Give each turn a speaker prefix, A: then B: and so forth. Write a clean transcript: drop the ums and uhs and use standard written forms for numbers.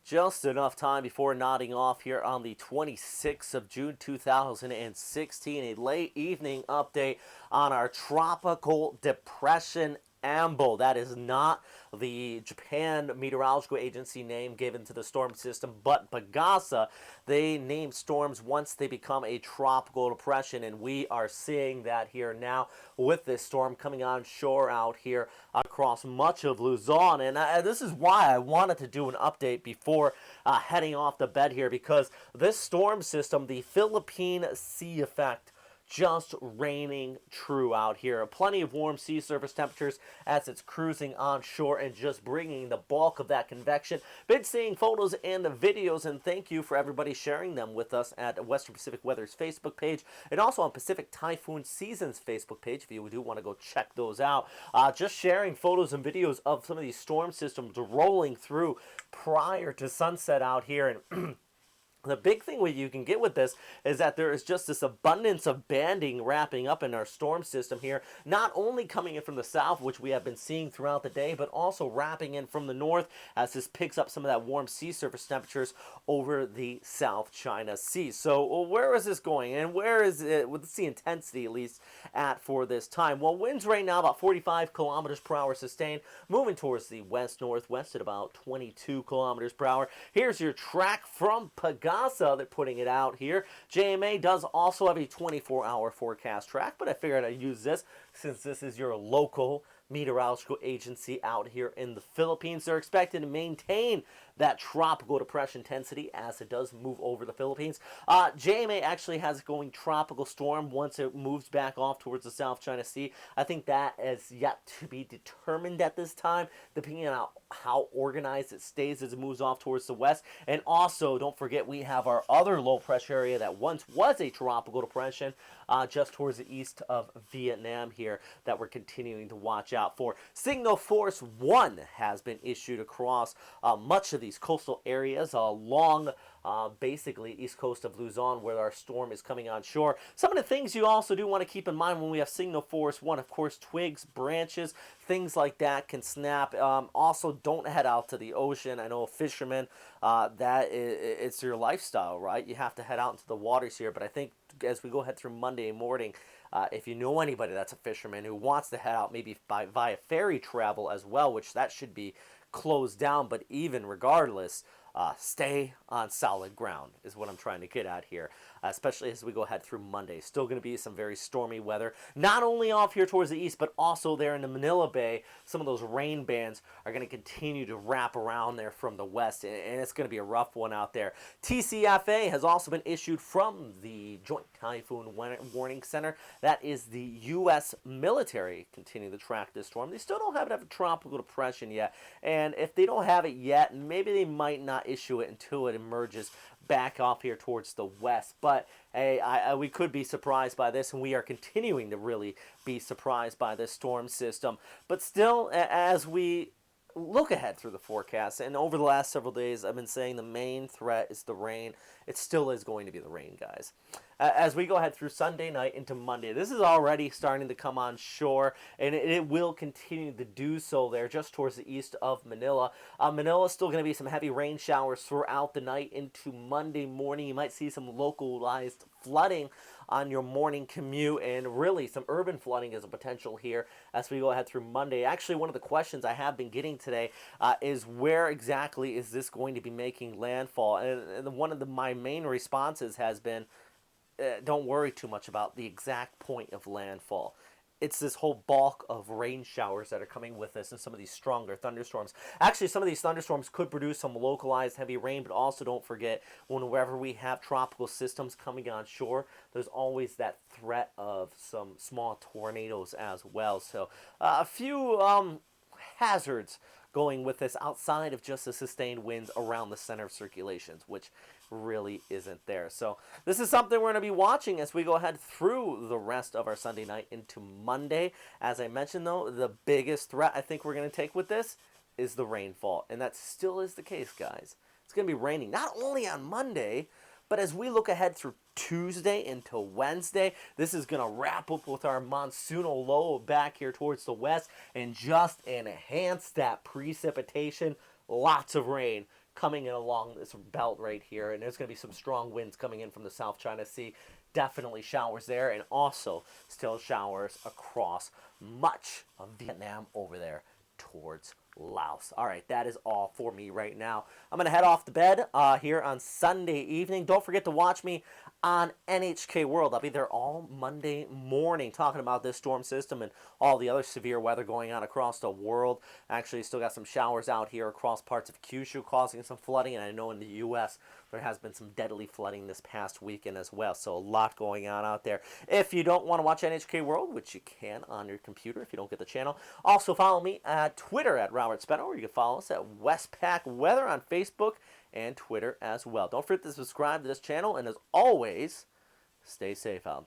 A: Just enough time before nodding off here on the 26th of June 2016. A late evening update on our tropical depression Ambo. That is not the Japan Meteorological Agency name given to the storm system, but Pagasa. They name storms once they become a tropical depression, and we are seeing that here now with this storm coming on shore out here across much of Luzon. And this is why I wanted to do an update before heading off the bed here, because this storm system, the Philippine Sea effect, just raining true out here. Plenty of warm sea surface temperatures as it's cruising onshore and just bringing the bulk of that convection. Been seeing photos and videos, and thank you for everybody sharing them with us at Western Pacific Weather's Facebook page and also on Pacific Typhoon Season's Facebook page if you do want to go check those out. Just sharing photos and videos of some of these storm systems rolling through prior to sunset out here. And the big thing you can get with this is that there is just this abundance of banding wrapping up in our storm system here, not only coming in from the south, which we have been seeing throughout the day, but also wrapping in from the north as this picks up some of that warm sea surface temperatures over the South China Sea. So where is this going, and where is it, what's the intensity at least at for this time? Well, winds right now about 45 kilometers per hour sustained, moving towards the west-northwest at about 22 kilometers per hour. Here's your track from Pagasa. They're putting it out here. JMA does also have a 24-hour forecast track, but I figured I'd use this since this is your local meteorological agency out here in the Philippines. They're expected to maintain that tropical depression intensity as it does move over the Philippines. JMA actually has it going tropical storm once it moves back off towards the South China Sea. I think that is yet to be determined at this time, depending on how organized it stays as it moves off towards the west. And also, don't forget, we have our other low pressure area that once was a tropical depression just towards the east of Vietnam here that we're continuing to watch out for. Signal Force 1 has been issued across much of these coastal areas along basically east coast of Luzon, where our storm is coming on shore. Some of the things you also do want to keep in mind when we have Signal Force 1, of course, twigs, branches, things like that can snap. Also, don't head out to the ocean. I know fishermen, it's your lifestyle, right? You have to head out into the waters here, but I think as we go ahead through Monday morning, if you know anybody that's a fisherman who via ferry travel as well, which that should be closed down, but even regardless, stay on solid ground is what I'm trying to get at here, especially as we go ahead through Monday. Still going to be some very stormy weather, not only off here towards the east, but also there in the Manila Bay. Some of those rain bands are going to continue to wrap around there from the west, and it's going to be a rough one out there. TCFA has also been issued from the Joint Typhoon Warning Center. That is the U.S. military continuing to track this storm. They still don't have a tropical depression yet, and if they don't have it yet, maybe they might not issue it until it emerges back off here towards the west. But hey, we could be surprised by this, and we are continuing to really be surprised by this storm system. But still, as we look ahead through the forecast, and over the last several days, I've been saying the main threat is the rain. It still is going to be the rain, guys. As we go ahead through Sunday night into Monday, this is already starting to come on shore, and it will continue to do so there just towards the east of Manila. Manila is still going to be some heavy rain showers throughout the night into Monday morning. You might see some localized flooding on your morning commute, and really some urban flooding is a potential here as we go ahead through Monday. Actually, one of the questions I have been getting today is where exactly is this going to be making landfall? And one of my main responses has been, don't worry too much about the exact point of landfall. It's this whole bulk of rain showers that are coming with us and some of these stronger thunderstorms. Actually, some of these thunderstorms could produce some localized heavy rain, but also don't forget, whenever we have tropical systems coming on shore, there's always that threat of some small tornadoes as well. So a few hazards going with this outside of just the sustained winds around the center of circulations, which really isn't there. So this is something we're going to be watching as we go ahead through the rest of our Sunday night into Monday. As I mentioned, though, the biggest threat I think we're going to take with this is the rainfall, and that still is the case, guys. It's going to be raining not only on Monday, but as we look ahead through Tuesday into Wednesday, this is going to wrap up with our monsoonal low back here towards the west and just enhance that precipitation. Lots of rain coming in along this belt right here, and there's going to be some strong winds coming in from the South China Sea. Definitely showers there, and also still showers across much of Vietnam over there towards Laos. All right, that is all for me right now. I'm going to head off to bed here on Sunday evening. Don't forget to watch me on NHK World. I'll be there all Monday morning talking about this storm system and all the other severe weather going on across the world. Actually, still got some showers out here across parts of Kyushu causing some flooding, and I know in the U.S. there has been some deadly flooding this past weekend as well, so a lot going on out there. If you don't want to watch NHK World, which you can on your computer if you don't get the channel, also follow me at Twitter at Robert Speno, or you can follow us at Westpac Weather on Facebook and Twitter as well. Don't forget to subscribe to this channel, and as always, stay safe out there.